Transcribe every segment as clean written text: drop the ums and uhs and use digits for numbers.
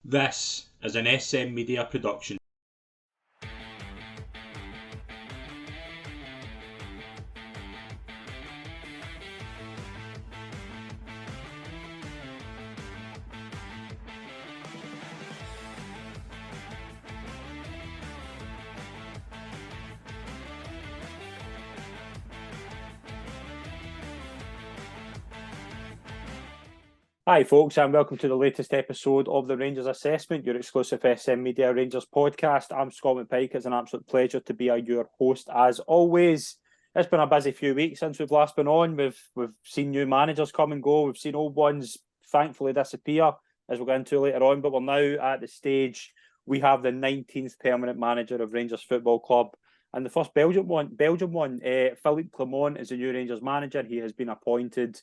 This is an SM Media production. Hi folks, and welcome to the latest episode of the Rangers Assessment, your exclusive SM Media Rangers podcast. I'm Scott McPike. It's an absolute pleasure to be your host as always. It's been a busy few weeks since we've last been on. We've seen new managers come and go. We've seen old ones thankfully disappear, as we'll get into later on. But we're now at the stage we have the 19th permanent manager of Rangers Football Club. And the first Belgian one, Philippe Clement is the new Rangers manager. He has been appointed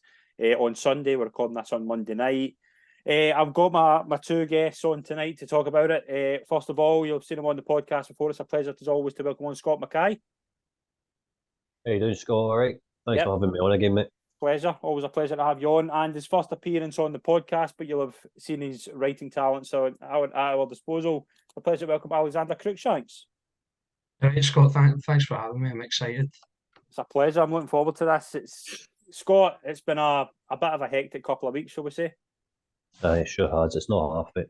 on Sunday. We're recording this on Monday night. I've got my two guests on tonight to talk about it. First of all, you've seen him on the podcast before. It's a pleasure as always to welcome on Scott McKay. How you doing, Scott? All right. Thanks for having me on again, mate. Pleasure. Always a pleasure to have you on. And his first appearance on the podcast, but you'll have seen his writing talent, so at our disposal. A pleasure to welcome Alexander Cruickshanks. Right, Scott, thanks for having me. I'm excited. It's a pleasure. I'm looking forward to this. Scott, it's been a bit of a hectic couple of weeks, shall we say? It sure has. It's not half it.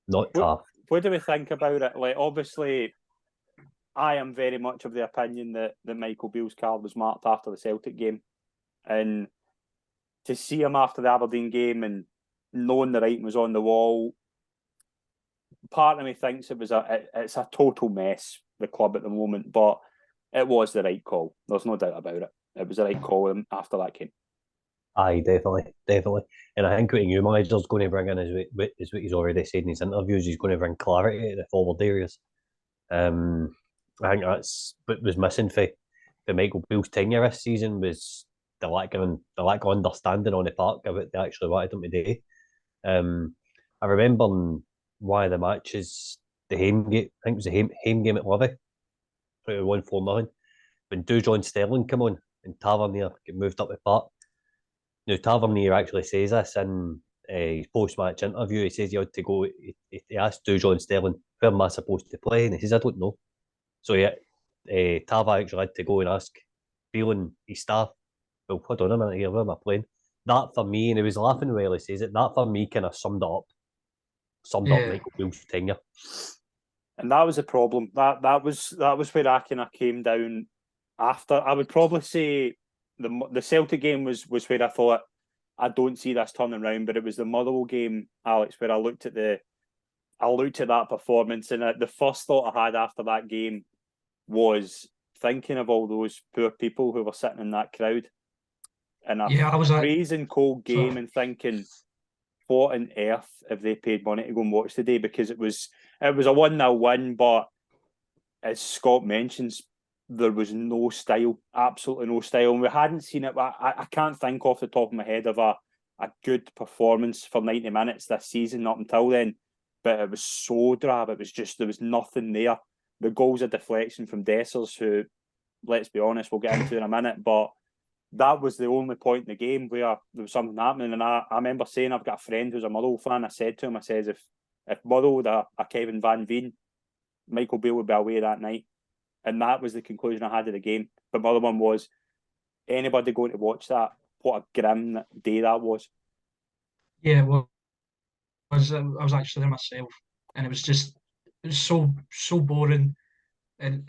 Not tough. What do we think about it? Like, obviously, I am very much of the opinion that Michael Beale's card was marked after the Celtic game. And to see him after the Aberdeen game and knowing the writing was on the wall, part of me thinks it's a total mess, the club at the moment, but it was the right call. There's no doubt about it. It was the right call after that game. Aye, definitely. And I think what new manager's going to bring in is what he's already said in his interviews. He's going to bring clarity to the forward areas. I think that's what was missing for Michael Beale's tenure this season was the lack of understanding on the park of what they actually wanted him to do. I remember in one of the matches, the home game. I think it was the home game at Livy, 1-4-9, when Dujon Sterling came on and Tavernier get moved up the park. Now, Tavernier actually says this in his post-match interview. He says he had to go. He asked Dujon Sterling, where am I supposed to play? And he says, I don't know. So Tav actually had to go and ask Beale and his staff, well, hold on a minute here, where am I playing? That for me, and he was laughing while he says it, that for me kind of summed up Michael Beale's tenure. And that was the problem. That was where I kind of came down after. I would probably say the Celtic game was where I thought I don't see this turning around, but it was the Motherwell game, Alex, where I looked at that performance, and the first thought I had after that game was thinking of all those poor people who were sitting in that crowd in a freezing cold game and thinking, what on earth have they paid money to go and watch today? Because it was a 1-0 win, but as Scott mentions, there was no style, absolutely no style. And we hadn't seen it. I can't think off the top of my head of a good performance for 90 minutes this season up until then. But it was so drab. It was just, there was nothing there. The goal's a deflection from Dessers, who, let's be honest, we'll get into in a minute, but that was the only point in the game where there was something happening. And I remember saying, I've got a friend who's a Motherwell fan. I said to him, if Motherwell had a Kevin Van Veen, Michael Beale would be away that night. And that was the conclusion I had of the game. But my other one was, anybody going to watch that, what a grim day that was. Yeah, well, I was actually there myself, and it was so boring. And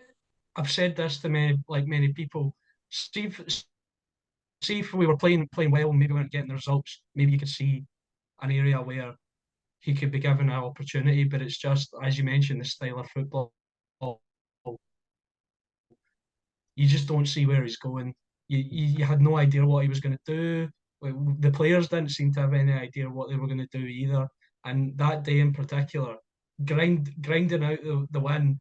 I've said this to many people. See if we were playing well, maybe we weren't getting the results. Maybe you could see an area where he could be given an opportunity. But it's just, as you mentioned, the style of football. You just don't see where he's going. You had no idea what he was going to do. The players didn't seem to have any idea what they were going to do either. And that day in particular, grinding out the win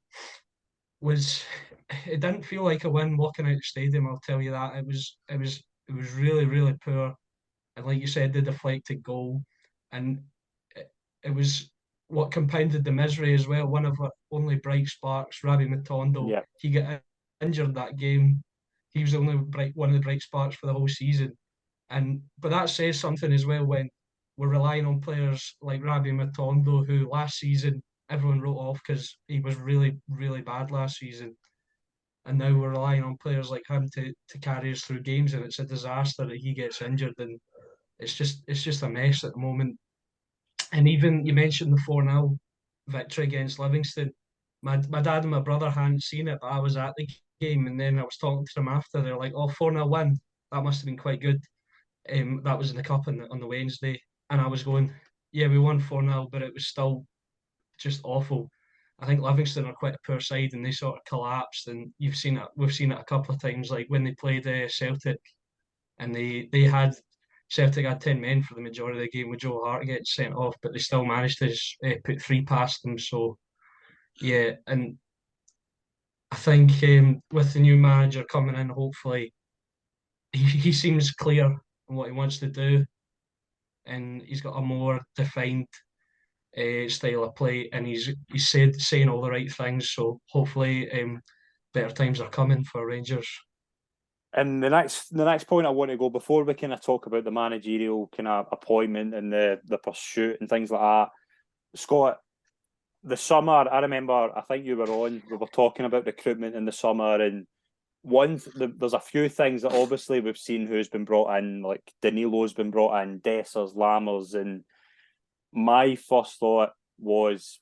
it didn't feel like a win walking out the stadium, I'll tell you that. It was really, really poor. And like you said, the deflected goal. And it was what compounded the misery as well. One of our only bright sparks, Rabbi Matondo, he got injured that game. He was one of the bright sparks for the whole season. But that says something as well when we're relying on players like Rabbi Matondo, who last season everyone wrote off because he was really, really bad last season. And now we're relying on players like him to carry us through games, and it's a disaster that he gets injured, and it's just a mess at the moment. And even you mentioned the 4-0 victory against Livingston. My dad and my brother hadn't seen it, but I was at the game, and then I was talking to them after. They're like, "Oh, 4-0 win. That must have been quite good." That was in the cup on the Wednesday, and I was going, "Yeah, we won 4-0, but it was still just awful." I think Livingston are quite a poor side, and they sort of collapsed. And you've seen it. We've seen it a couple of times, like when they played Celtic, and they had Celtic had 10 men for the majority of the game with Joe Hart getting sent off, but they still managed to put three past them. So yeah, and I think with the new manager coming in, hopefully he seems clear on what he wants to do, and he's got a more defined style of play, and he's saying all the right things. So hopefully, better times are coming for Rangers. And the next point I want to go before we kind of talk about the managerial kind of appointment and the pursuit and things like that. Scott, the summer, I remember, I think you were on, we were talking about recruitment in the summer, and there's a few things that obviously we've seen who's been brought in, like Danilo's been brought in, Dessers, Lammers, and my first thought was,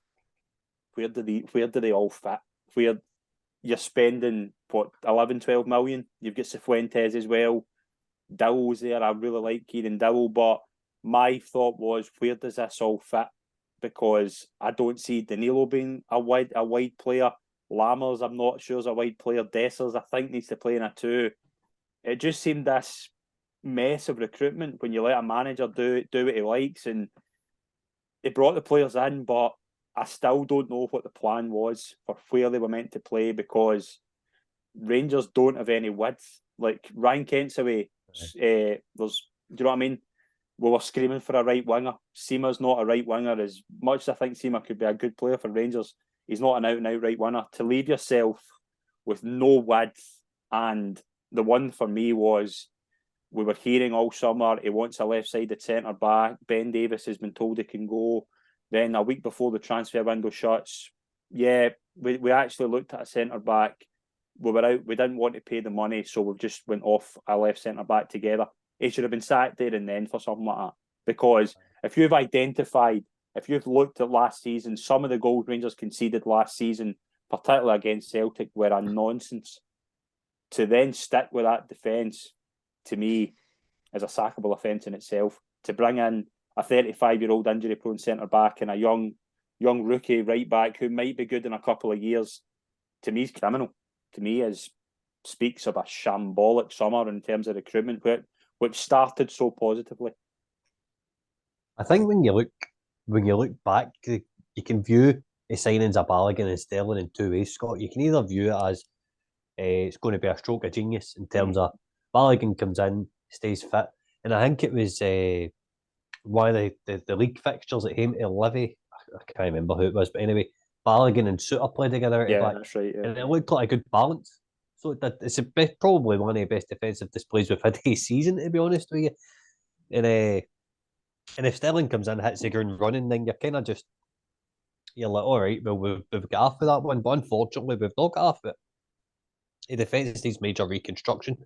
where do they all fit? Where you're spending, what, 11, 12 million? You've got Cifuentes as well. Dowell's there. I really like Kieran Dowell, but my thought was, where does this all fit? Because I don't see Danilo being a wide player. Lammers, I'm not sure is a wide player. Dessers, I think, needs to play in a 2. It just seemed this mess of recruitment when you let a manager do what he likes, and they brought the players in, but I still don't know what the plan was for where they were meant to play, because Rangers don't have any width. Like Ryan Kent's away. Do you know what I mean? We were screaming for a right winger. Seema's not a right winger. As much as I think Seema could be a good player for Rangers, he's not an out-and-out right winger. To leave yourself with no width, and the one for me was, we were hearing all summer he wants a left-sided centre back. Ben Davis has been told he can go. Then a week before the transfer window shuts, we actually looked at a centre back. We were out. We didn't want to pay the money, so we just went off a left centre back together. He should have been sacked there and then for something like that. Because if you've looked at last season, some of the goals Rangers conceded last season, particularly against Celtic, were a nonsense. To then stick with that defence, to me, is a sackable offence in itself. To bring in a 35-year-old injury-prone centre-back and a young rookie right-back who might be good in a couple of years, to me is criminal. To me speaks of a shambolic summer in terms of recruitment, which started so positively. I think when you look back, you can view the signings of Balogun and Sterling in two ways, Scott. You can either view it as it's going to be a stroke of genius in terms of Balogun comes in, stays fit, and I think it was one of the league fixtures at home to Livy. I can't remember who it was, but anyway, Balogun and Suter played together. Yeah, that's right. Yeah. And it looked like a good balance. So it's probably one of the best defensive displays we've had this season, to be honest with you. And if Sterling comes in and hits the ground running, then you're like, all right, well, we've got half of that one, but unfortunately, we've not got half of it. The defence needs major reconstruction.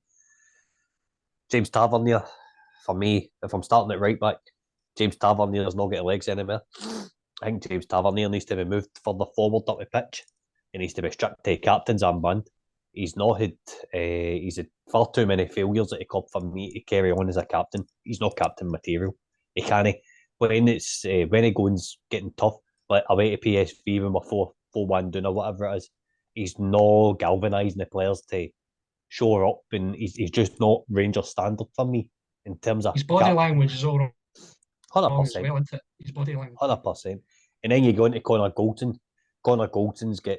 James Tavernier, for me, if I'm starting at right back, James Tavernier's not got legs anymore. I think James Tavernier needs to be moved further forward up the pitch. He needs to be stripped to captain's armband. He's had far too many failures at the club for me to carry on as a captain. He's not captain material. He can't. When he goes getting tough, like away to PSV when we're 4-1 down or whatever it is, he's not galvanising the players to show up, and he's just not Rangers standard for me in terms of his body language is all wrong 100%. as well, isn't it? His body language. 100%. And then you go into Connor Goldson. Connor Goldson's got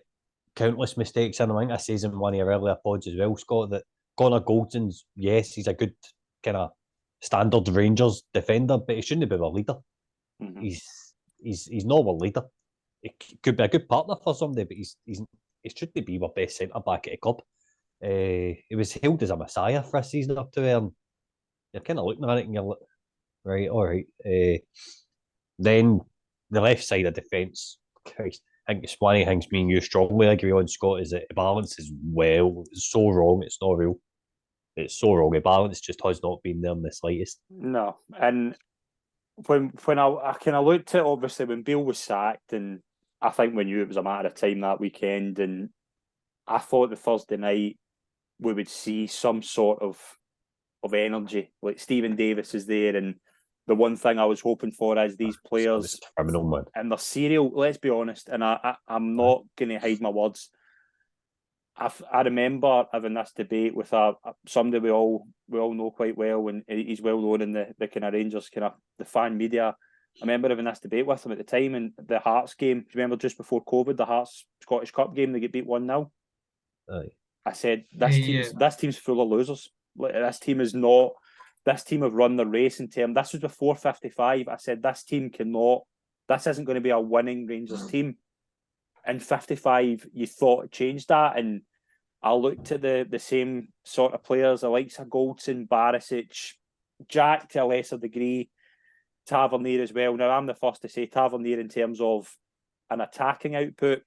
countless mistakes in him. I think I says in one of your earlier pods as well, Scott, that Connor Goldson's, yes, he's a good kind of standard Rangers defender, but he shouldn't be a leader. Mm-hmm. He's not a leader. He could be a good partner for somebody, but he shouldn't be our best centre back at the club. He was hailed as a messiah for a season up to there. You're kind of looking at it and you're like, right, all right. Then the left side of defence, Christ, I think it's one of the things me and you strongly agree on, Scott, is that the balance is it's so wrong, it's not real. It's so wrong. The balance just has not been there in the slightest. No, and when I kind of looked at, obviously when Bale was sacked, and I think we knew it was a matter of time that weekend, and I thought the Thursday night we would see some sort of energy. Like Stephen Davis is there, and the one thing I was hoping for is these players criminal, man. and they're serial. Let's be honest, and I'm not going to hide my words. I remember having this debate with somebody we all know quite well, and he's well known in the kind of Rangers kind of the fan media. I remember having this debate with him at the time, and the Hearts game. Remember just before COVID, the Hearts Scottish Cup game, they get beat 1-0. I said this team's full of losers. This team is not. This team have run the race in terms. This was before 55. I said this team cannot. This isn't going to be a winning Rangers team. In 55, you thought it changed that, and I looked at the same sort of players, the likes of Goldson, Barisic, Jack to a lesser degree, Tavernier as well. Now, I'm the first to say Tavernier in terms of an attacking output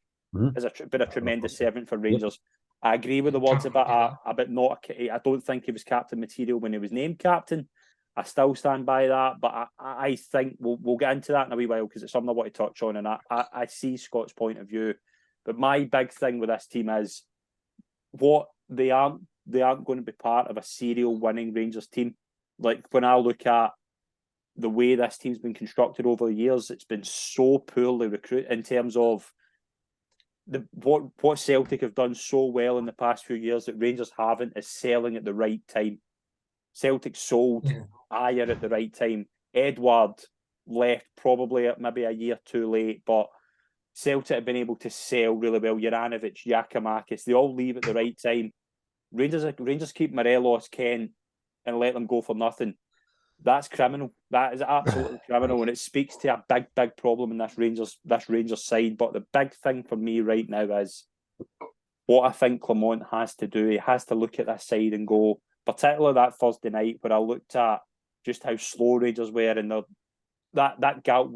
has been a tremendous servant for Rangers. Yep. I agree with the words about not. I don't think he was captain material when he was named captain. I still stand by that, but I think we'll get into that in a wee while because it's something I want to touch on, and I see Scott's point of view. But my big thing with this team is what they aren't going to be part of a serial winning Rangers team. Like when I look at the way this team's been constructed over the years, it's been so poorly recruited in terms of what Celtic have done so well in the past few years that Rangers haven't is selling at the right time. Celtic sold Ayer at the right time. Edward left probably maybe a year too late, but Celtic have been able to sell really well. Juranovic, Giacomakis, they all leave at the right time. Rangers keep Morelos, Kent, and let them go for nothing. That's criminal. That is absolutely criminal, and it speaks to a big problem in this Rangers side. But the big thing for me right now is what I think Clement has to do. He has to look at this side and go, particularly that Thursday night where I looked at just how slow Rangers were, and that gap.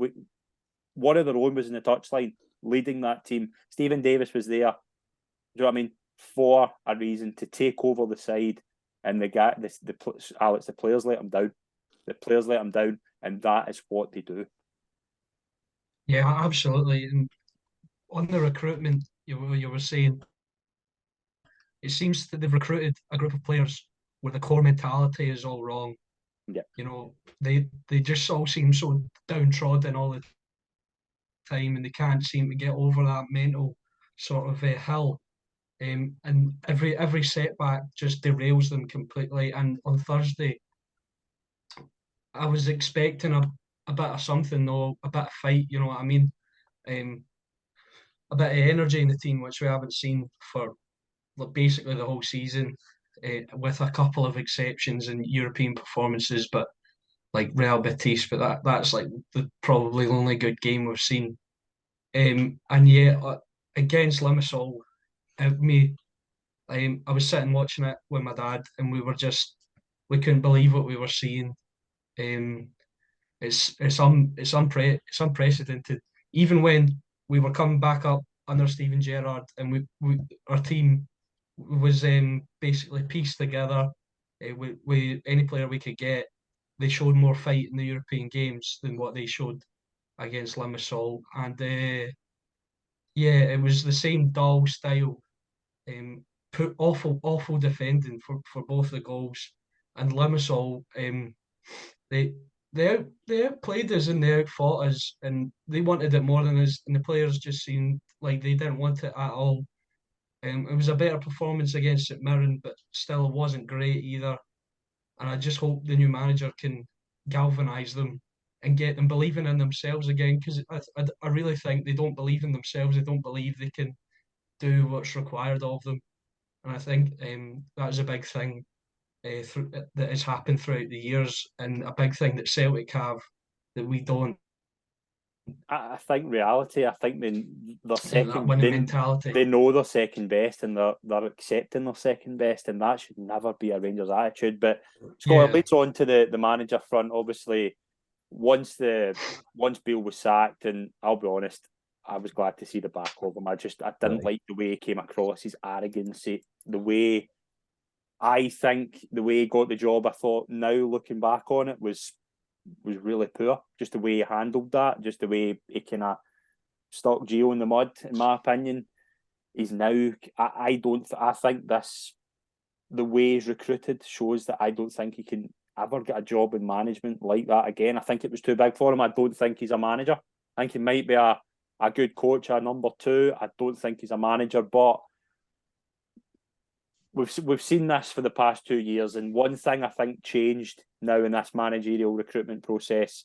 One of their own was in the touchline, leading that team. Stephen Davis was there. Do you know what I mean? For a reason to take over the side, and the players let him down. The players let them down, and that is what they do. Yeah, absolutely. And on the recruitment, you were saying, it seems that they've recruited a group of players where the core mentality is all wrong. Yeah, you know, they just all seem so downtrodden all the time, and they can't seem to get over that mental sort of hill. And every setback just derails them completely. And on Thursday, I was expecting a bit of something, though, a bit of fight, you know what I mean? A bit of energy in the team, which we haven't seen for basically the whole season, with a couple of exceptions in European performances, but like Real Betis, but that's like probably the only good game we've seen. And yet, against Limassol, I was sitting watching it with my dad, and we couldn't believe what we were seeing. It's unprecedented. Even when we were coming back up under Steven Gerrard, and our team was basically pieced together with any player we could get, they showed more fight in the European games than what they showed against Limassol. And it was the same dull style, put awful defending for both the goals. And Limassol, they outplayed us and they outfought us, and they wanted it more than us, and the players just seemed like they didn't want it at all. It was a better performance against St Mirren, but still it wasn't great either. And I just hope the new manager can galvanise them and get them believing in themselves again, because I really think they don't believe in themselves. They don't believe they can do what's required of them. And I think that is a big thing that has happened throughout the years, and a big thing that Celtic have that we don't. I think reality. I think they're second. Winning mentality. They know they're second best, and they're accepting their second best, and that should never be a Rangers attitude. But Scott, leads on to the manager front. Obviously, once Beale was sacked, and I'll be honest, I was glad to see the back of him. I didn't like the way he came across, his arrogance, the way he got the job. I thought, now looking back on it, was really poor. Just the way he handled that, just the way he kind of stuck Gio in the mud, in my opinion. He's now, I think the way he's recruited shows that I don't think he can ever get a job in management like that again. I think it was too big for him. I don't think he's a manager. I think he might be a good coach, a number two. I don't think he's a manager, but we've seen this for the past 2 years, and one thing I think changed now in this managerial recruitment process.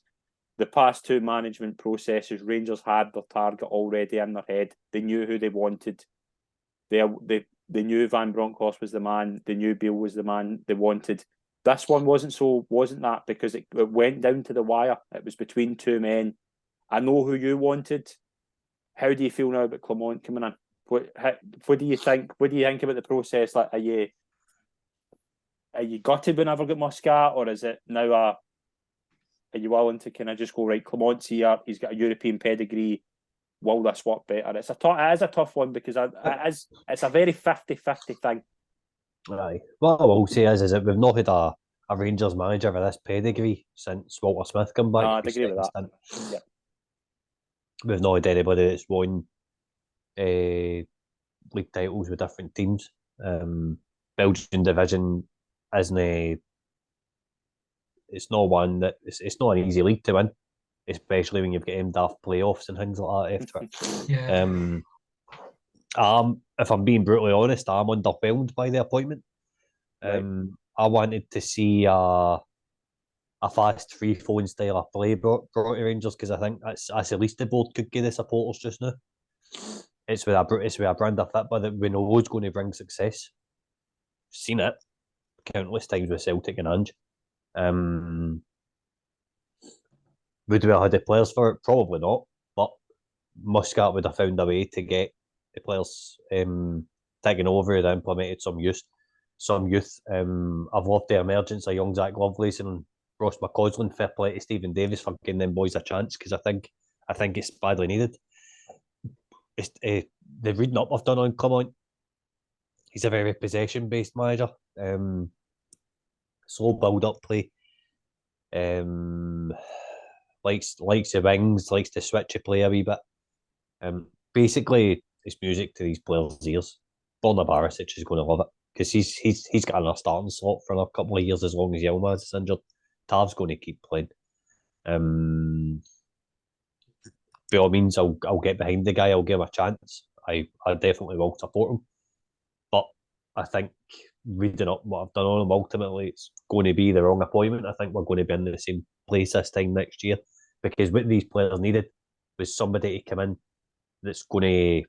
The past two management processes, Rangers had their target already in their head. They knew who they wanted. They knew Van Bronckhorst was the man. They knew Beale was the man they wanted. This one wasn't that, because it went down to the wire. It was between two men. I know who you wanted. How do you feel now about Clement coming in? What do you think? What do you think about the process? Like, are you gutted we never got Muscat, or is it now are you willing to kind of just go, right, Clement's here, he's got a European pedigree, will this work better? It is a tough one, because it's a very 50-50 thing. Aye. What I will say is that we've not had a Rangers manager with this pedigree since Walter Smith come back. No, I'd agree with that. Yeah. We've not had anybody that's won league titles with different teams. Belgian division isn't it's not one that it's not an easy league to win, especially when you've got daft playoffs and things like that after it. Yeah. If I'm being brutally honest, I'm underwhelmed by the appointment. Right. I wanted to see a fast free-flowing style of play brought to Rangers, because I think that's the least the board could give the supporters just now. It's with a brand of football that we know is going to bring success. Seen it countless times with Celtic and Ange. Would we have had the players for it? Probably not. But Muscat would have found a way to get the players taken over and implemented some youth. I've loved the emergence of young Zach Lovelace and Ross McCausland. Fair play to Stephen Davis for giving them boys a chance, because I think it's badly needed. It's the reading up I've done on Clement. He's a very possession-based manager. Slow build-up play. Likes the wings. Likes to switch the play a wee bit. Basically, it's music to these players' ears. Borna Barisic is going to love it, because he's got another starting slot for another couple of years as long as Yilmaz is injured. Tav's going to keep playing. By all means, I'll get behind the guy. I'll give him a chance. I definitely will support him. But I think, reading up what I've done on him, ultimately it's going to be the wrong appointment. I think we're going to be in the same place this time next year, because what these players needed was somebody to come in that's going to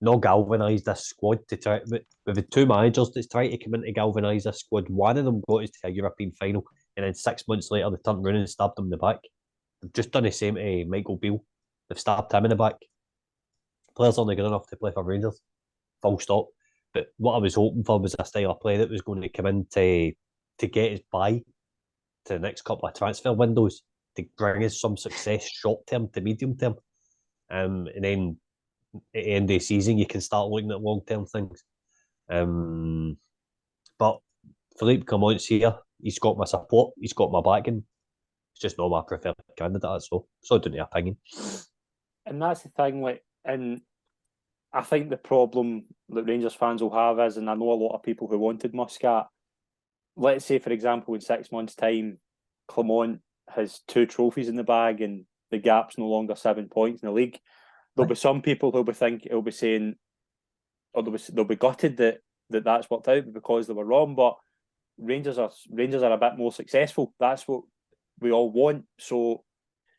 not galvanise this squad to try. With the two managers that's trying to come in to galvanise this squad, one of them got us to a European final, and then 6 months later they turned around and stabbed him in the back. They've just done the same to Michael Beale. They've stabbed him in the back. Players aren't good enough to play for Rangers. Full stop. But what I was hoping for was a style of play that was going to come in to get us by to the next couple of transfer windows, to bring us some success short term to medium term. And then at the end of the season, you can start looking at long term things. But Philippe Clement's here. He's got my support. He's got my backing. It's just not my preferred candidate. So I don't have opinion. And that's the thing, like, and I think the problem that Rangers fans will have is, and I know a lot of people who wanted Muscat, let's say, for example, in 6 months' time, Clement has 2 trophies in the bag and the gap's no longer 7 points in the league. There'll be some people who'll be saying, or they'll be gutted that's worked out because they were wrong. But Rangers are a bit more successful. That's what we all want. So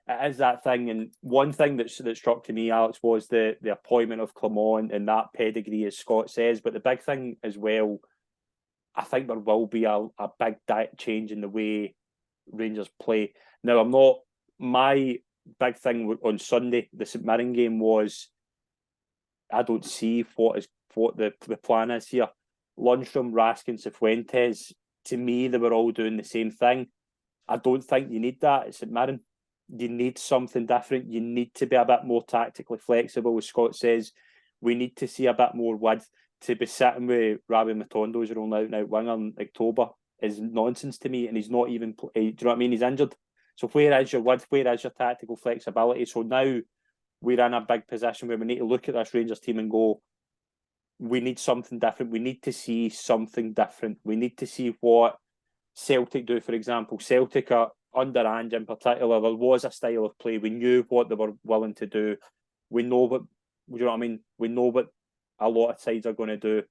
it is that thing. And one thing that struck to me, Alex, was the appointment of Clement and that pedigree, as Scott says. But the big thing as well, I think there will be a big change in the way Rangers play. Now, my big thing on Sunday, the St Mirren game, was I don't see what the plan is here. Lundstram, Raskin, Cifuentes, to me, they were all doing the same thing. I don't think you need that at St Mirren. you need something different. You need to be a bit more tactically flexible, as Scott says. We need to see a bit more width. To be sitting with Rabbi Matondo as your own out winger in October is nonsense to me, and he's not even. Do you know what I mean? He's injured. So where is your width? Where is your tactical flexibility? So now we're in a big position where we need to look at this Rangers team and go, we need something different. We need to see something different. We need to see what Celtic do, for example. Celtic are under Ange in particular. There was a style of play. We knew what they were willing to do. We know what, you know what I mean? We know what a lot of sides are going to do.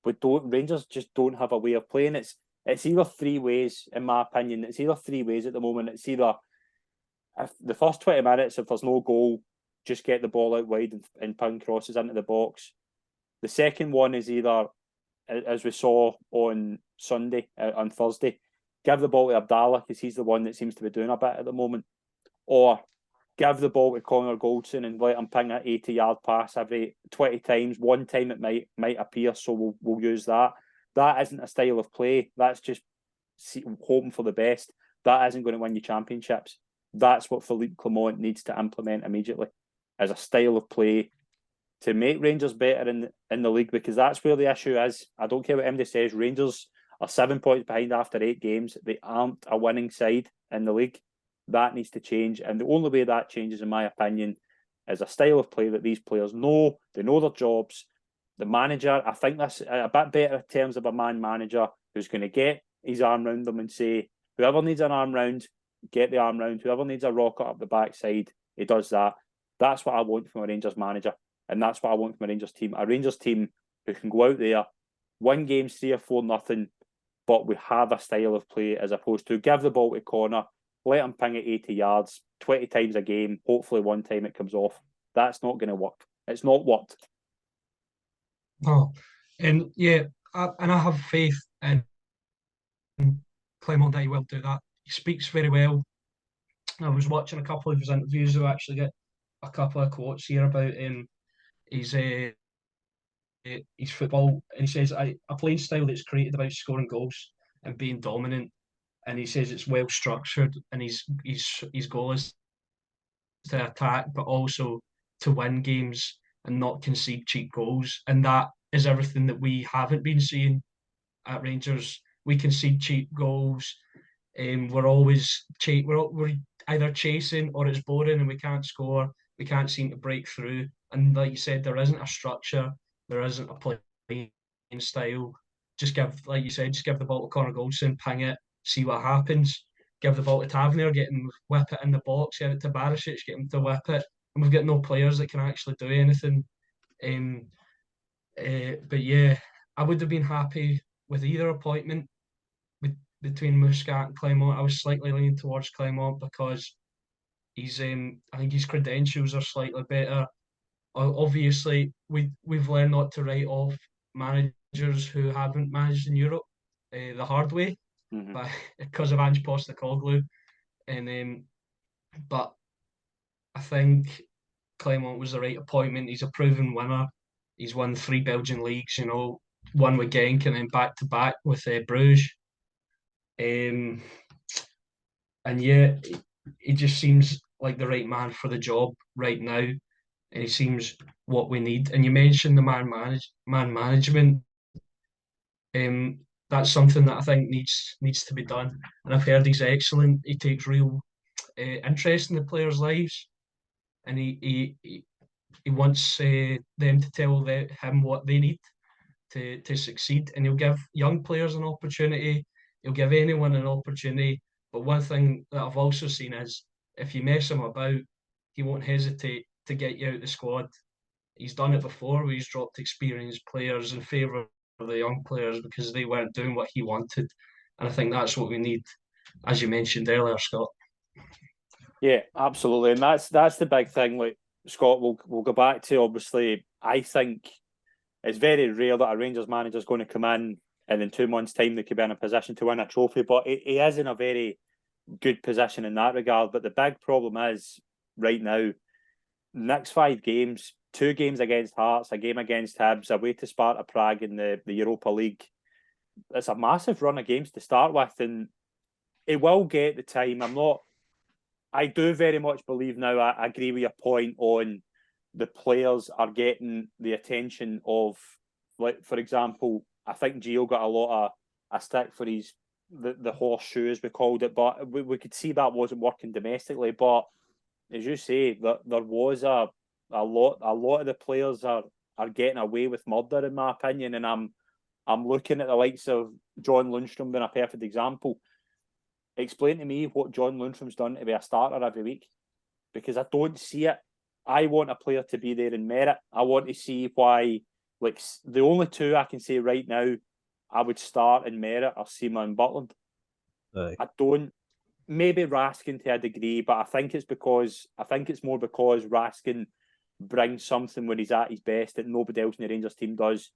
But Rangers just don't have a way of playing. It's either three ways, in my opinion. It's either three ways at the moment. It's either if the first 20 minutes, if there's no goal, just get the ball out wide and pound crosses into the box. The second one is either, as we saw on Thursday, give the ball to Abdallah because he's the one that seems to be doing a bit at the moment, or give the ball to Connor Goldson and let him ping an 80-yard pass every 20 times. One time it might appear, so we'll use that. That isn't a style of play. That's just hoping for the best. That isn't going to win you championships. That's what Philippe Clement needs to implement immediately as a style of play to make Rangers better in the league, because that's where the issue is. I don't care what MD says. Rangers are 7 points behind after 8 games. They aren't a winning side in the league. That needs to change. And the only way that changes, in my opinion, is a style of play that these players know. They know their jobs. The manager, I think that's a bit better in terms of a man manager who's going to get his arm round them and say, whoever needs an arm round, get the arm round. Whoever needs a rocket up the backside, he does that. That's what I want from a Rangers manager. And that's what I want from a Rangers team. A Rangers team who can go out there, win games 3 or 4-0, but we have a style of play as opposed to give the ball to Connor, let him ping it 80 yards, 20 times a game, hopefully one time it comes off. That's not going to work. It's not worked. No. And yeah, I have faith in Clement that he will do that. He speaks very well. I was watching a couple of his interviews. I'll actually get a couple of quotes here about his football, and he says a playing style that's created about scoring goals and being dominant. And he says it's well structured, and his goal is to attack, but also to win games and not concede cheap goals. And that is everything that we haven't been seeing at Rangers. We concede cheap goals. We're always we're either chasing or it's boring and we can't score. We can't seem to break through. And like you said, there isn't a structure. There isn't a playing style. Just like you said, just give the ball to Connor Goldson, ping it, see what happens. Give the ball to Tavernier, get him whip it in the box, give it to Barisic, get him to whip it. And we've got no players that can actually do anything. But yeah, I would have been happy with either appointment between Muscat and Clement. I was slightly leaning towards Clement because I think his credentials are slightly better. Obviously, we've learned not to write off managers who haven't managed in Europe the hard way, but because of Ange Postecoglou. But I think Clement was the right appointment. He's a proven winner. He's won 3 Belgian leagues, one with Genk and then back to back with Bruges. And yeah, he just seems like the right man for the job right now, and he seems what we need. And you mentioned the man management. That's something that I think needs to be done. And I've heard he's excellent. He takes real interest in the players' lives, and he wants them to tell him what they need to succeed. And he'll give young players an opportunity. He'll give anyone an opportunity. But one thing that I've also seen is if you mess him about, he won't hesitate to get you out the squad. He's done it before where he's dropped experienced players in favour of the young players because they weren't doing what he wanted. And I think that's what we need, as you mentioned earlier, Scott. Yeah, absolutely. And that's the big thing. Like Scott, we'll go back to, obviously, I think it's very rare that a Rangers manager is going to come in and in 2 months' time they could be in a position to win a trophy. But he is in a very good position in that regard. But the big problem is right now, next 5 games, 2 games against Hearts, a game against Hibs, away to Sparta Prague in the Europa League. It's a massive run of games to start with, and he will get the time. I'm not I do very much believe now. I agree with your point on the players are getting the attention of, like, for example, I think Gio got a lot of a stick for the horseshoe, as we called it, but we could see that wasn't working domestically. But as you say, there was a lot of the players are getting away with murder, in my opinion, and I'm looking at the likes of John Lundstrom being a perfect example. Explain to me what John Lundstrom's done to be a starter every week, because I don't see it. I want a player to be there in merit. I want to see why, like, the only two I can say right now I would start in merit are Seema and Butland. I don't, maybe Raskin to a degree, but I think it's more because Raskin brings something when he's at his best that nobody else in the Rangers team does.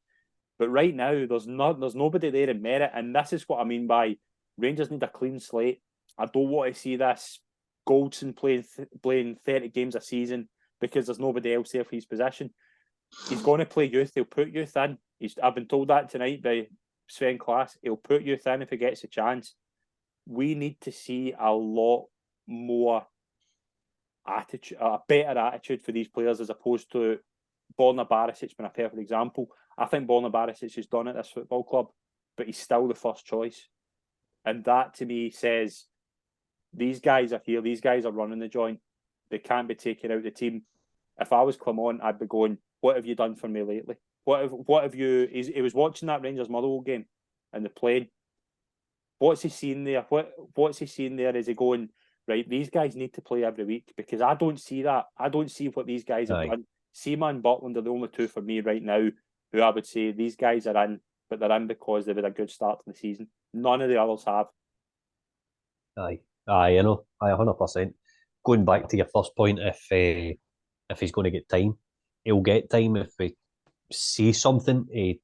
But right now, there's nobody there in merit, and this is what I mean by Rangers need a clean slate. I don't want to see this Goldson playing 30 games a season because there's nobody else there for his position. He's going to play youth. He'll put youth in. I've been told that tonight by Sven Klaas. He'll put youth in if he gets a chance. We need to see a lot more attitude, a better attitude for these players, as opposed to Borna Barisic being a perfect example. I think Borna Barisic has done at this football club, but he's still the first choice. And that to me says these guys are here. These guys are running the joint. They can't be taken out of the team. If I was Clement, I'd be going, what have you done for me lately? What have you... He was watching that Rangers Motherwell game and the plane. What's he seeing there? What's he seeing there? Is he going, right, these guys need to play every week? Because I don't see that. I don't see what these guys have done. Seema and Butland are the only two for me right now who I would say these guys are in, but they're in because they've had a good start to the season. None of the others have. Aye, you know, 100%. Going back to your first point, if he's going to get time, he'll get time if we see something. He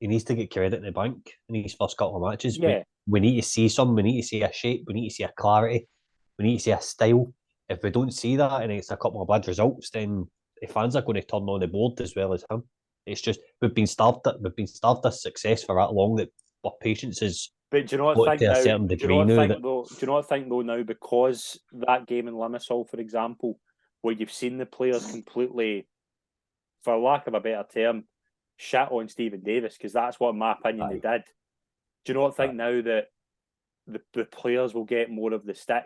needs to get credit in the bank in his first couple of matches. Yeah. We need to see some. We need to see a shape. We need to see a clarity. We need to see a style. If we don't see that and it's a couple of bad results, then the fans are going to turn on the board as well as him. It's just we've been starved of success for that long that our patience is. But do you know what I think now? Do you know what I think though now? Because that game in Limassol, for example, where you've seen the players completely, for lack of a better term, shit on Stephen Davis, because that's what, in my opinion, they did. Do you know what I think now that the players will get more of the stick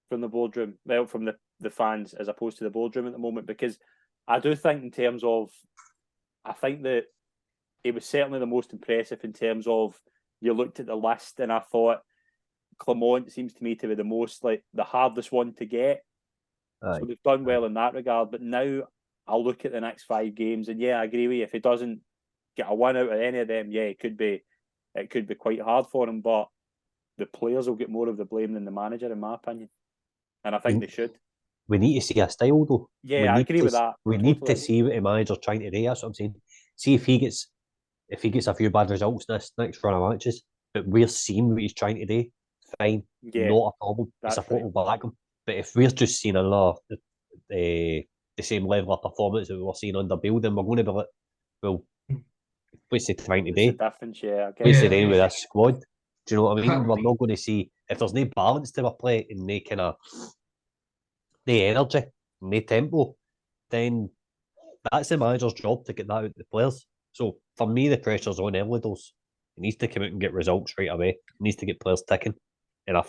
from the boardroom, well, from the fans, as opposed to the boardroom at the moment? Because I do think in terms of, I think that it was certainly the most impressive in terms of, you looked at the list and I thought Clement seems to me to be the most, like, the hardest one to get. So they've done well in that regard. But now I'll look at the next 5 games and I agree with you. If he doesn't get a win out of any of them, it could be quite hard for him. But the players will get more of the blame than the manager, in my opinion. And I think they should. We need to see a style though. Yeah, I agree with that. We need to see what the manager's trying to do. That's what I'm saying. See if he gets a few bad results this next run of matches, but we're seeing what he's trying to do, fine, not a problem. The support will back him. But if we're just seeing another the same level of performance that we were seeing under Bill, then we're going to be like, well, what's he trying to do? Difference, What's he doing with this squad? Do you know what I mean? We're not going to see, if there's no balance to our play and no kind of the energy, no tempo, then that's the manager's job to get that out of the players. So for me, the pressure's on early doors. He needs to come out and get results right away. He needs to get players ticking. And I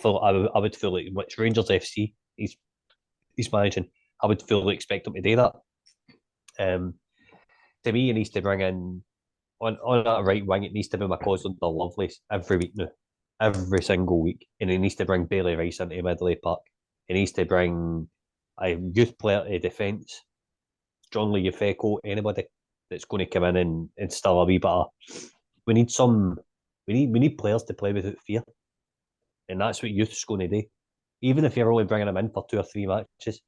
would feel like which Rangers FC he's managing, I would fully expect him to do that. To me, he needs to bring in on that right wing. It needs to be McCausland or Lovelace every week now, every single week, and he needs to bring Bailey Rice into Midley Park. He needs to bring a youth player to defence, John Lee Ufeko, anybody that's going to come in and instill a wee bit of. We need players to play without fear, and that's what youth's going to do. Even if you're only bringing them in for 2 or 3 matches,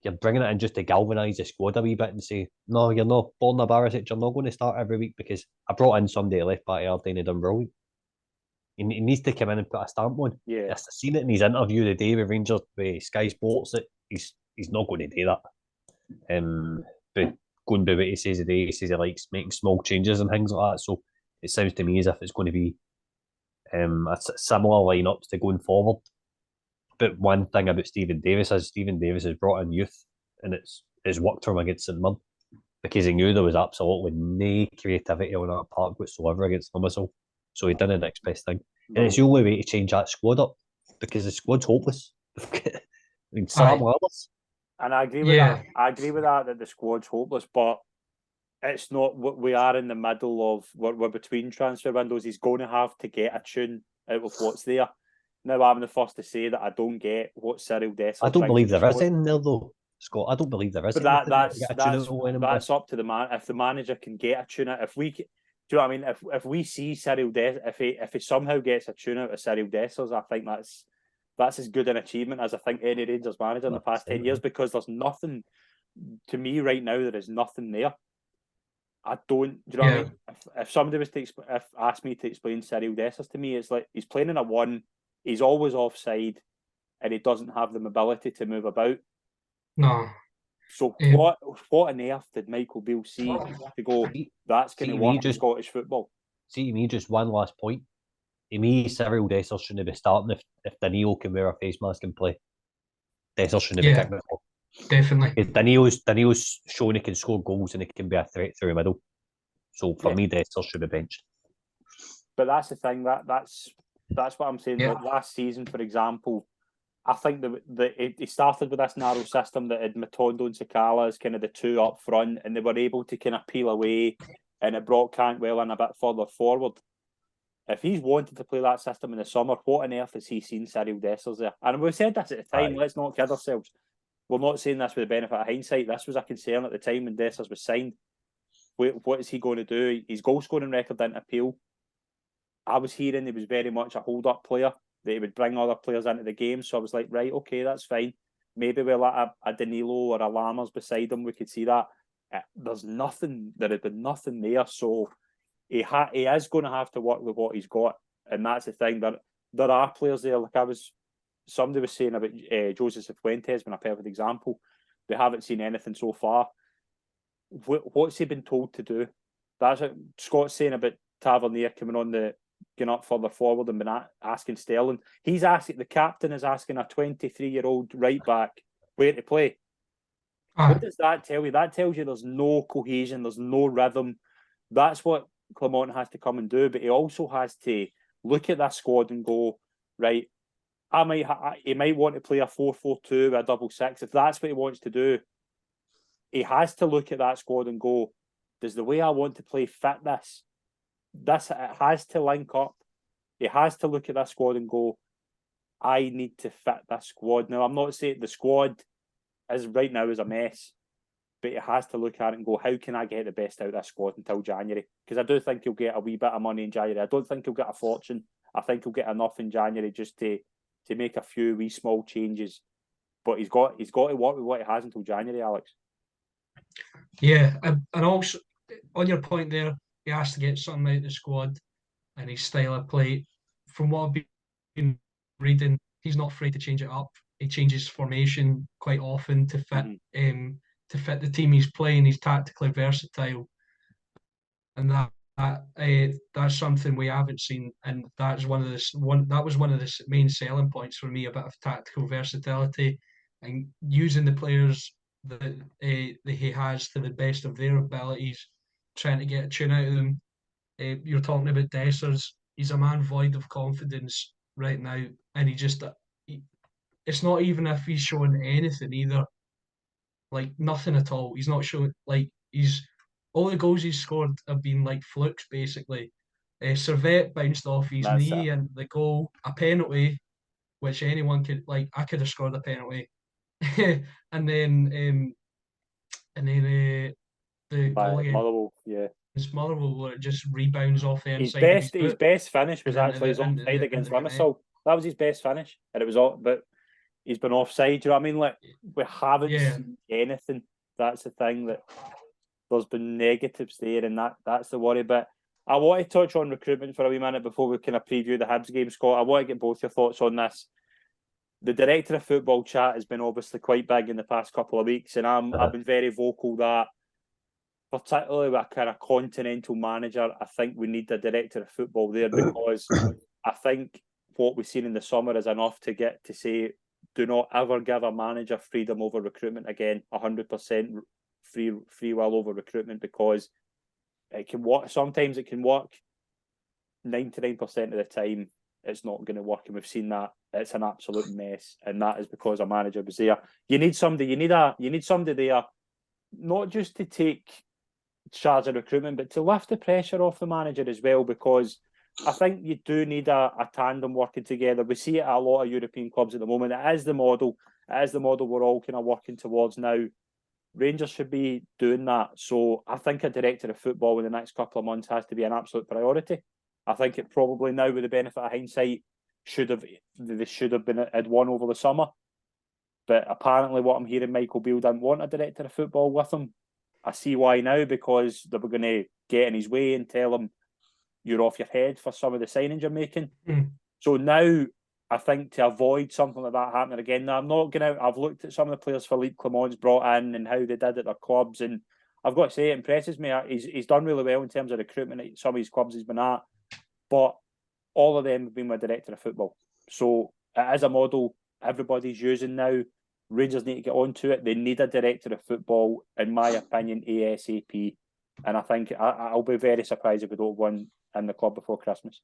you're bringing it in just to galvanise the squad a wee bit and say, no, you're not Borna Barisic, you're not going to start every week because I brought in somebody left back Aberdeen and done brilliant. He needs to come in and put a stamp on. Yeah. I've seen it in his interview today with Rangers with Sky Sports that he's not going to do that. But going by what he says today, he says he likes making small changes and things like that. So it sounds to me as if it's going to be a similar lineups to going forward. But one thing about Stephen Davis is Stephen Davis has brought in youth, and it's worked for him against St Mirren because he knew there was absolutely no creativity on that park whatsoever against Limassol. So he did the next best thing, and it's the only way to change that squad up because the squad's hopeless. I mean, Sam Lillis. And I agree with that. I agree with that the squad's hopeless, but it's not. We are in the middle of we're between transfer windows. He's going to have to get a tune out of what's there. Now, I'm the first to say that I don't get what Cyril Dessers. I don't believe there is anything there though, Scott. I don't believe there is. But that's up to the man. If the manager can get a tune out, do you know what I mean? If we see Cyril Dessers, if he somehow gets a tune out of Cyril Dessers, I think that's as good an achievement as I think any Rangers manager in the past 10 years, because there's nothing, to me right now, there is nothing there. I don't, do you know what I mean? If somebody was to ask me to explain Cyril Dessers to me, it's like he's playing in a one, he's always offside, and he doesn't have the mobility to move about. No. So what on earth did Michael Beale see to go, that's going to work in Scottish football? See, to me, just one last point. To me, Cyril Dessers shouldn't be starting if Danilo can wear a face mask and play. Dessers shouldn't be kicking it off. Definitely. Danilo's shown he can score goals and he can be a threat through the middle. So for me, Dessers should be benched. But that's the thing. That's what I'm saying. Yeah. Like last season, for example, I think that he started with this narrow system that had Matondo and Sakala as kind of the two up front, and they were able to kind of peel away, and it brought Cantwell in a bit further forward. If he's wanted to play that system in the summer, what on earth has he seen Cyril Dessers there? And we said this at the time, let's not kid ourselves. We're not saying this with the benefit of hindsight. This was a concern at the time when Dessers was signed. What is he going to do? His goal scoring record didn't appeal. I was hearing he was very much a hold-up player, that he would bring other players into the game. So I was like, right, okay, that's fine. Maybe we'll let a Danilo or a Lammers beside him. We could see that. There's nothing. There had been nothing there. So he is going to have to work with what he's got. And that's the thing. There are players there. Like somebody was saying about Joseph Fuentes being a perfect example. They haven't seen anything so far. What's he been told to do? That's what Scott's saying about Tavernier coming on getting up further forward and been asking Sterling. The captain is asking a 23-year-old right back where to play. What does that tell you? That tells you there's no cohesion, there's no rhythm. That's what Clement has to come and do, but he also has to look at that squad and go, right, he might want to play a 4-4-2 with a double six. If that's what he wants to do, he has to look at that squad and go, does the way I want to play fit this? It has to link up. He has to look at that squad and go, I need to fit this squad. Now, I'm not saying the squad right now is a mess, but it has to look at it and go, how can I get the best out of this squad until January? Because I do think he'll get a wee bit of money in January. I don't think he'll get a fortune. I think he'll get enough in January just to make a few wee small changes. But he's got to work with what he has until January, Alex. Yeah, and also on your point there, he has to get something out of the squad and his style of play. From what I've been reading, he's not afraid to change it up. He changes formation quite often to fit the team he's playing. He's tactically versatile, and that's something we haven't seen. And that's one of the main selling points for me, a bit of tactical versatility and using the players that he has to the best of their abilities, trying to get a tune out of them. You're talking about Dessers. He's a man void of confidence right now, and it's not even if he's showing anything either. Like nothing at all. He's not showing all the goals he's scored have been like flukes basically. Servette bounced off his knee and the goal, a penalty, which anyone could I could have scored a penalty. and then the goal against Motherwell, Motherwell, where it just rebounds off the inside. His best finish was actually his offside against Limassol. That was his best finish, and it was all. But he's been offside. Do you know what I mean? Like we haven't seen anything. That's the thing, that there's been negatives there, and that's the worry. But I want to touch on recruitment for a wee minute before we kind of preview the Hibs game, Scott. I want to get both your thoughts on this. The director of football chat has been obviously quite big in the past couple of weeks, and I've been very vocal that, particularly with a kind of continental manager, I think we need a director of football there, because I think what we've seen in the summer is enough to get to say do not ever give a manager freedom over recruitment again, 100% free will over recruitment, because it can work. Sometimes it can work. 99% of the time, it's not going to work, and we've seen that. It's an absolute mess, and that is because a manager was there. You need somebody. You need somebody there, not just to take charge of recruitment, but to lift the pressure off the manager as well, because I think you do need a tandem working together. We see it at a lot of European clubs at the moment. It is the model. It is the model we're all kind of working towards now. Rangers should be doing that. So I think a director of football in the next couple of months has to be an absolute priority. I think it probably now, with the benefit of hindsight, they should have had one over the summer. But apparently what I'm hearing, Michael Beale didn't want a director of football with him. I see why now, because they were going to get in his way and tell him, you're off your head for some of the signings you're making. So now, I think to avoid something like that happening again, now I'm not going to, I've looked at some of the players Philippe Clement's brought in and how they did at their clubs, and I've got to say, it impresses me. He's done really well in terms of recruitment at some of his clubs he's been at, but all of them have been with director of football. So it is a model everybody's using now. Rangers need to get onto it. They need a director of football, in my opinion, ASAP. And I think I'll be very surprised if we don't win in the club before Christmas.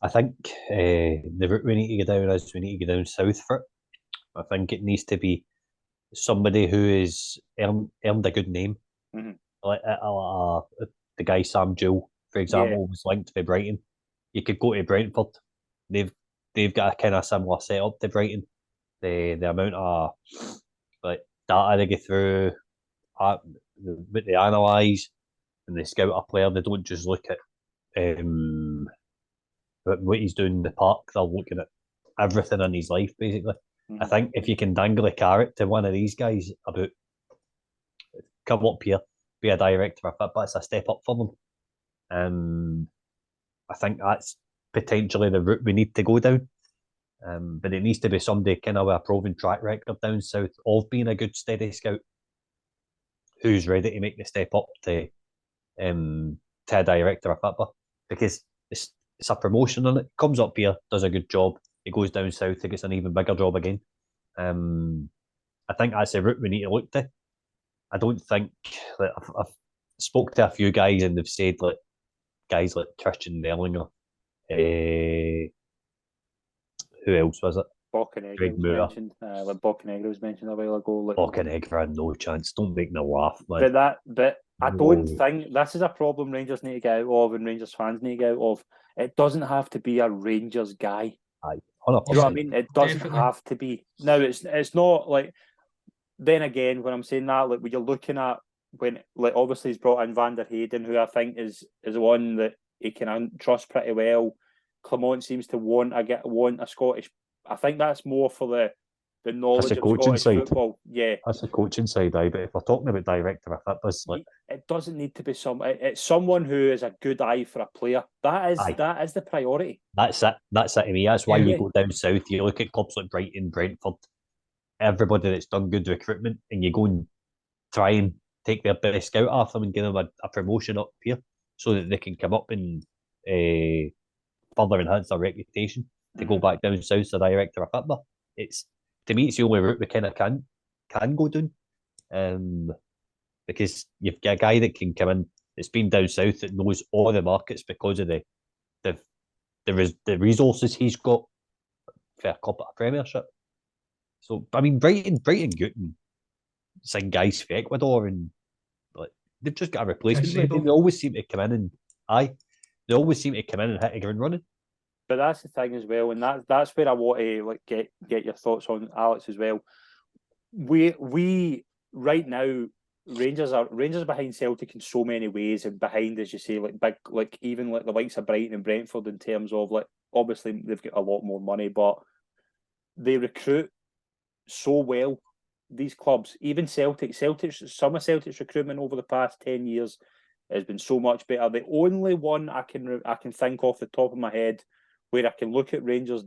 I think the route we need to go down is we need to go down south for it. I think it needs to be somebody who has earned a good name. Like the guy Sam Jewell, for example, was linked to Brighton. You could go to Brentford. They've got a kind of similar setup to Brighton. The amount of like data they get through, what they analyse, and they scout a player. They don't just look at what he's doing in the park. They're looking at everything in his life, basically. I think if you can dangle a carrot to one of these guys about come up here, be a director of football, it's a step up for them. I think that's potentially the route we need to go down. But it needs to be somebody kind of with a proven track record down south of being a good steady scout, who's ready to make the step up to a director of football, because it's a promotion on it. Comes up here, does a good job, he goes down south, he gets an even bigger job again. I think that's the route we need to look to. I don't think that I've spoke to a few guys and they've said like guys like Christian Nellinger, who else was it? Bocanegra was mentioned. Bocanegra was mentioned a while ago. Bocanegra, no chance. Don't make me laugh, man. But I don't think this is a problem Rangers need to get out of, and Rangers fans need to get out of. It doesn't have to be a Rangers guy. Aye, 100%. You know what I mean? It doesn't have to be. Now it's not like. Then again, when I'm saying that, like when you're looking at when like obviously he's brought in Van der Heyden, who I think is one that he can trust pretty well. Clement seems to want a Scottish. I think that's more for the knowledge of Scottish football. Yeah, that's the coaching side, but if we're talking about director of football, it doesn't need to be it's someone who is a good eye for a player. That is the priority. That's it. That's it to me. That's why you go down south. You look at clubs like Brighton, Brentford, everybody that's done good recruitment, and you go and try and take their best scout off them and give them a promotion up here so that they can come up and further enhance their reputation to go back down south as a director of football. To me, it's the only route we kind of can go down, because you've got a guy that can come in that's been down south that knows all the markets because of the resources he's got for a club at a Premiership. So I mean, Brighton Guten sign guys for Ecuador, and like they've just got a replacement. They always seem to come in and they always seem to come in and hit the ground running. But that's the thing as well, and that's where I want to like get your thoughts on, Alex, as well. We right now Rangers are behind Celtic in so many ways, and behind, as you say, even the likes of Brighton and Brentford in terms of like obviously they've got a lot more money, but they recruit so well. These clubs, even some of Celtic's recruitment over the past 10 years has been so much better. The only one I can think off the top of my head where I can look at Rangers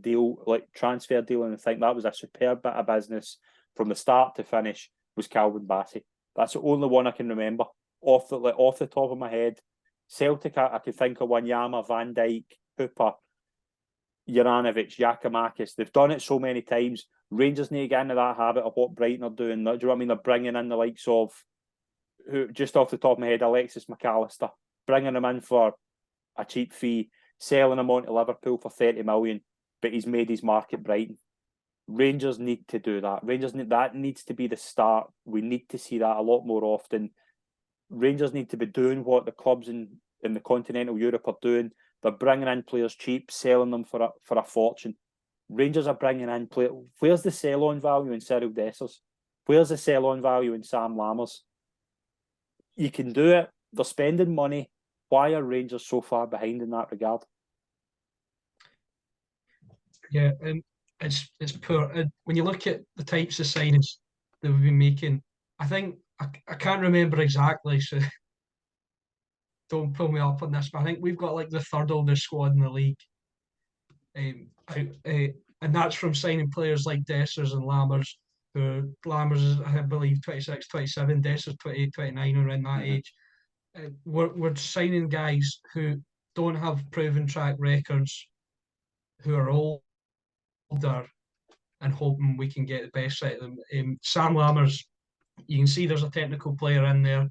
transfer deal and think that was a superb bit of business from the start to finish was Calvin Bassey. That's the only one I can remember off the top of my head. Celtic, I could think of Wanyama, Van Dijk, Hooper. Juranovic, Giakoumakis. They've done it so many times. Rangers need to get into that habit of what Brighton are doing. Do you know what I mean? They're bringing in the likes of, who, just off the top of my head, Alexis McAllister, bringing him in for a cheap fee, selling him on to Liverpool for 30 million, but he's made his mark at Brighton. Rangers need to do that. That needs to be the start. We need to see that a lot more often. Rangers need to be doing what the clubs in the continental Europe are doing. They're bringing in players cheap, selling them for a fortune. Rangers are bringing in players. Where's the sell-on value in Cyril Dessers? Where's the sell-on value in Sam Lammers? You can do it. They're spending money. Why are Rangers so far behind in that regard? Yeah, it's poor. When you look at the types of signings that we've been making, I think I can't remember exactly, so don't pull me up on this, but I think we've got like the third oldest squad in the league. And that's from signing players like Dessers and Lammers, who Lammers is, I believe, 26, 27, Dessers 28, 29, around that age. We're signing guys who don't have proven track records, who are older, and hoping we can get the best out of them. Sam Lammers, you can see there's a technical player in there,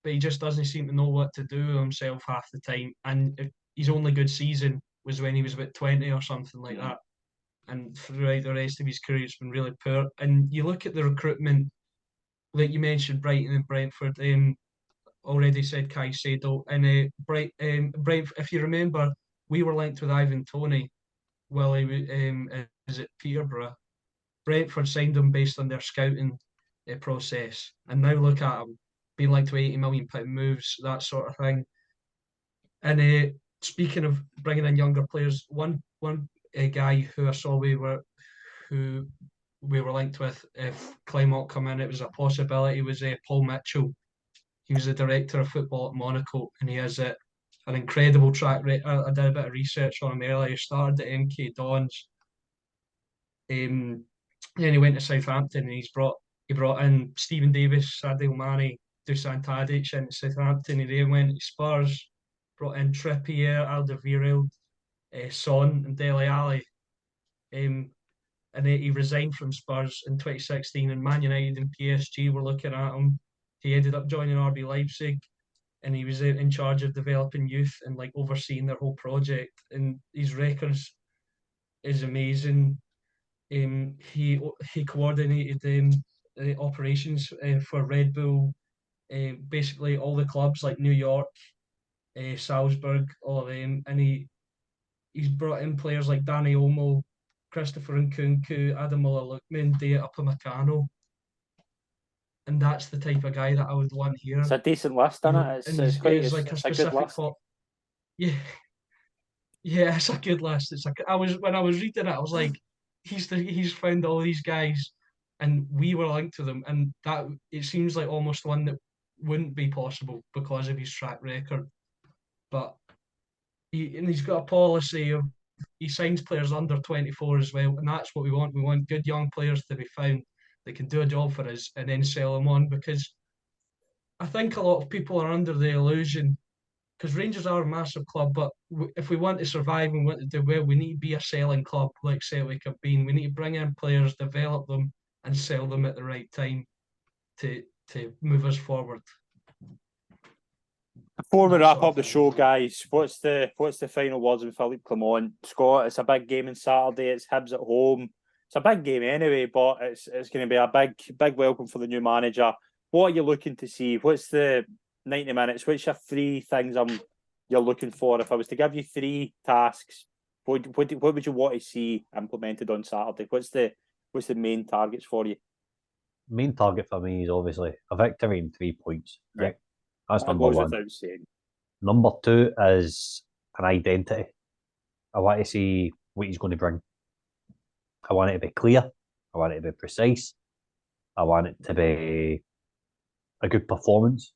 but he just doesn't seem to know what to do with himself half the time. And his only good season was when he was about 20 or something like that. And throughout the rest of his career, it's been really poor. And you look at the recruitment, like you mentioned, Brighton and Brentford. Already said Caicedo, and Brentford. If you remember, we were linked with Ivan Toney while he was at Peterborough. Brentford signed him based on their scouting process, and now look at him being linked to £80 million moves, that sort of thing. And speaking of bringing in younger players, one guy who I saw we were linked with, if Clement come in, it was a possibility, was Paul Mitchell. He was the director of football at Monaco, and he has an incredible track record. I did a bit of research on him earlier. He started at MK Dons. Then he went to Southampton, and he brought in Stephen Davis, Sadio Mane, Dusan Tadic into Southampton. He then went to Spurs, brought in Trippier, Alderweireld, Son, and Dele Alli. And he resigned from Spurs in 2016, and Man United and PSG were looking at him. He ended up joining RB Leipzig, and he was in charge of developing youth and like overseeing their whole project. And his records is amazing. He coordinated the operations for Red Bull, basically all the clubs like New York, Salzburg, all of them. And he's brought in players like Danny Olmo, Christopher Nkunku, Ademola Lookman, Dia Upamecano. And that's the type of guy that I would want here. It's a decent list, isn't it? It's like a good list. Yeah, it's a good list. When I was reading it, I was like, he's found all these guys, and we were linked to them, and that it seems like almost one that wouldn't be possible because of his track record. But he's got a policy of he signs players under 24 as well, and that's what we want. We want good young players to be found that can do a job for us and then sell them on, because I think a lot of people are under the illusion, because Rangers are a massive club, but if we want to survive and want to do well, we need to be a selling club like Celtic have been. We need to bring in players, develop them, and sell them at the right time to move us forward. Before we wrap up the show, guys, what's the final words of Philippe Clement? Scott, it's a big game on Saturday. It's Hibs at home. It's a big game anyway, but it's going to be a big welcome for the new manager. What are you looking to see? What's the 90 minutes? Which are three things you're looking for? If I was to give you three tasks, what would you want to see implemented on Saturday? What's the main targets for you? Main target for me is obviously a victory and 3 points. Right. That's that number one. Without saying. Number two is an identity. I want to see what he's going to bring. I want it to be clear. I want it to be precise. I want it to be a good performance.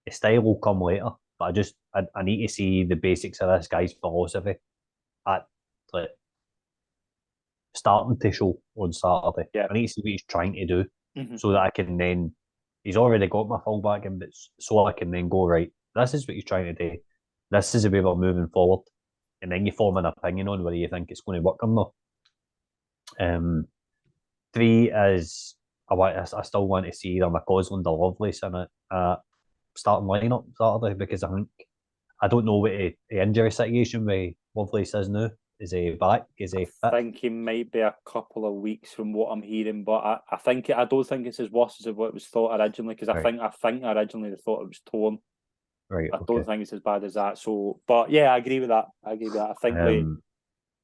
The style will come later, but I need to see the basics of this guy's philosophy at like starting to show on Saturday. Yeah. I need to see what he's trying to do so that I can then. He's already got my fullback in, but so I can then go, right, this is what he's trying to do. This is the way we're moving forward. and then you form an opinion on whether you think it's going to work or not. 3 is I still want to see either McCausland or Lovelace in a starting lineup Saturday, because I don't know what the injury situation with Lovelace is now. Is he back? Is he fit? I think he might be a couple of weeks from what I'm hearing, but I don't think it's as worse as what it was thought originally, because I think originally they thought it was torn. Right. I don't think it's as bad as that. So, but yeah, I agree with that. I think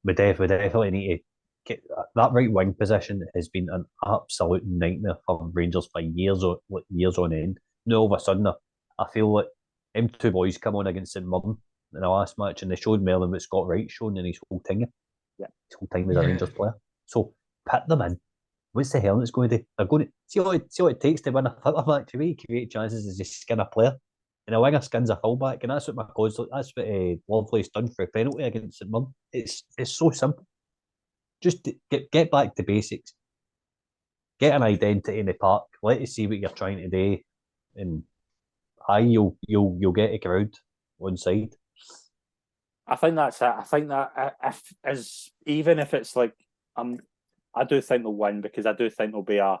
we definitely need to get that right wing position. Has been an absolute nightmare for Rangers for years on end. Now all of a sudden, I feel like them 2 boys come on against St Mirren in the last match, and they showed Merlin what Scott Wright's shown in his whole tenure. Yeah, his whole time as a Rangers player. So put them in. What's the hell it's going to do? They're going to see what it takes to win a football match. The way you create chances is just skin a player, and a winger skins a fullback, and that's what that's what Lovelace done for a penalty against St Mirren. It's so simple. Just get back to basics. Get an identity in the park. Let us see what you're trying to do, and you'll get a crowd on side. I think that's it. I think that even if it's like I do think they'll win, because I do think there'll be a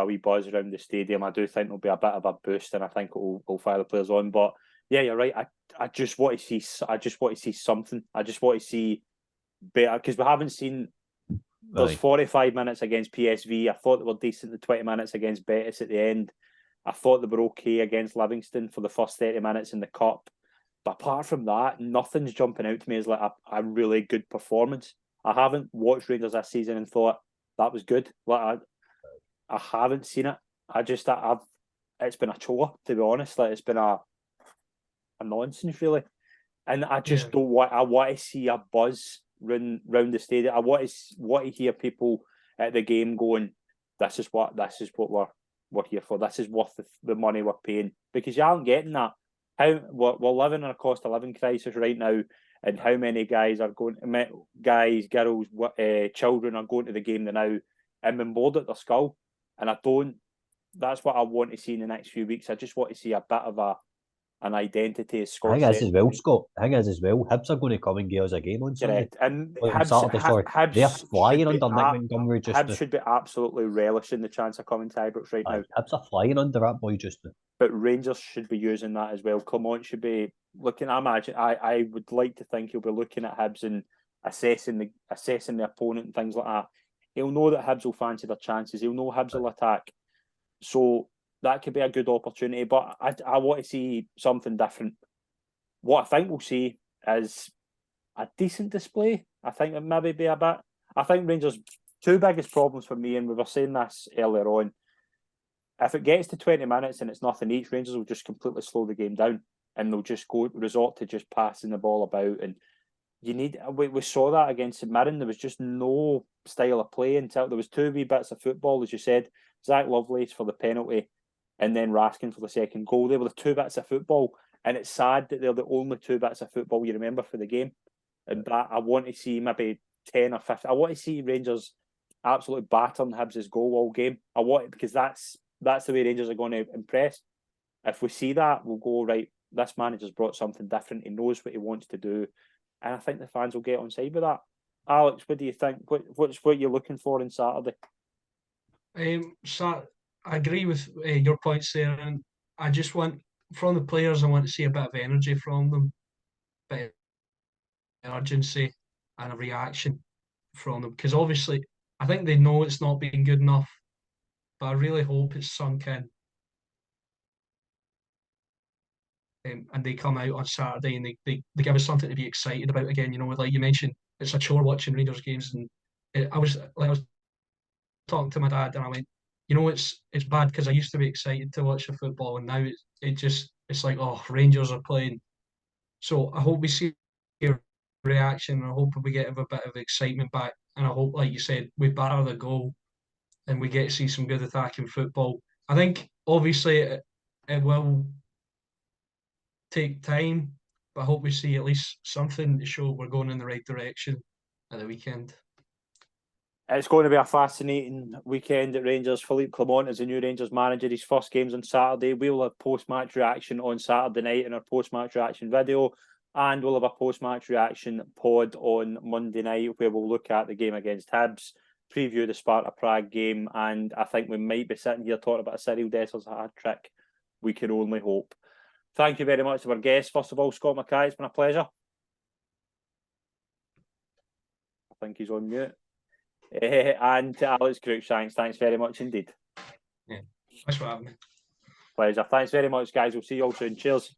wee buzz around the stadium. I do think there'll be a bit of a boost, and I think it'll fire the players on. But yeah, you're right. I just want to see. I just want to see something. I just want to see better, because we haven't seen. There's 45 minutes against PSV. I thought they were decent. The 20 minutes against Betis at the end. I thought they were okay against Livingston for the first 30 minutes in the cup. But apart from that, nothing's jumping out to me as like a really good performance. I haven't watched Rangers this season and thought that was good. Like I haven't seen it. It's been a chore, to be honest. Like, it's been a nonsense, really. And I just don't want. I want to see a buzz round the stadium. I want to hear people at the game going, "This is what we're here for. This is worth the money we're paying," because you aren't getting that. We're living in a cost of living crisis right now, and how many guys, girls, children are going to the game now and been bored at their skull. And that's what I want to see in the next few weeks. I just want to see a bit of an identity as Scott said. I think as well. Hibs are going to come and give us a game on Sunday. And Hibs, they're flying under Nick Montgomery just Hibs should be absolutely relishing the chance of coming to Ibrox right now. Hibs are flying under that boy just now. But Rangers should be using that as well. Clement should be looking. I would like to think he'll be looking at Hibs and assessing the opponent and things like that. He'll know that Hibs will fancy their chances. He'll know Hibs will attack. So that could be a good opportunity. But I want to see something different. What I think we'll see is a decent display. I think it maybe be a bit. I think Rangers' 2 biggest problems for me, and we were saying this earlier on, if it gets to 20 minutes and it's nothing each, Rangers will just completely slow the game down, and they'll just resort to just passing the ball about. And we saw that against St Mirren. There was just no style of play until there was 2 wee bits of football, as you said. Zach Lovelace for the penalty, and then Raskin for the second goal. They were the 2 bits of football, and it's sad that they're the only 2 bits of football you remember for the game. And that I want to see maybe 10 or 15. I want to see Rangers absolutely battering Hibs' goal all game. I want it, because that's the way Rangers are going to impress. If we see that, we'll go, right, this manager's brought something different. He knows what he wants to do. And I think the fans will get on side with that. Alex, what do you think? What's what you're looking for on Saturday? I agree with your points there. And I just want, from the players, I want to see a bit of energy from them. A bit of urgency and a reaction from them. Because obviously, I think they know it's not been good enough. But I really hope it's sunk in. And they come out on Saturday and they give us something to be excited about again. You know, like you mentioned, it's a chore watching Rangers games. And I was talking to my dad and I went, you know, it's bad because I used to be excited to watch the football, and now it's like, oh, Rangers are playing. So I hope we see a reaction, and I hope we get a bit of excitement back. And I hope, like you said, we batter the goal and we get to see some good attacking football. I think obviously it will take time, but I hope we see at least something to show we're going in the right direction at the weekend. It's going to be a fascinating weekend at Rangers. Philippe Clement is the new Rangers manager. His first game's on Saturday. We will have post-match reaction on Saturday night in our post-match reaction video. and we'll have a post-match reaction pod on Monday night where we'll look at the game against Hibs, preview the Sparta Prague game, and I think we might be sitting here talking about a Cyril Dessers hat-trick. We can only hope. Thank you very much to our guests. First of all, Scott McKay, it's been a pleasure. I think he's on mute. And to Alex Cruickshanks, thanks very much indeed. Yeah, thanks for having me. Pleasure. Thanks very much, guys. We'll see you all soon. Cheers.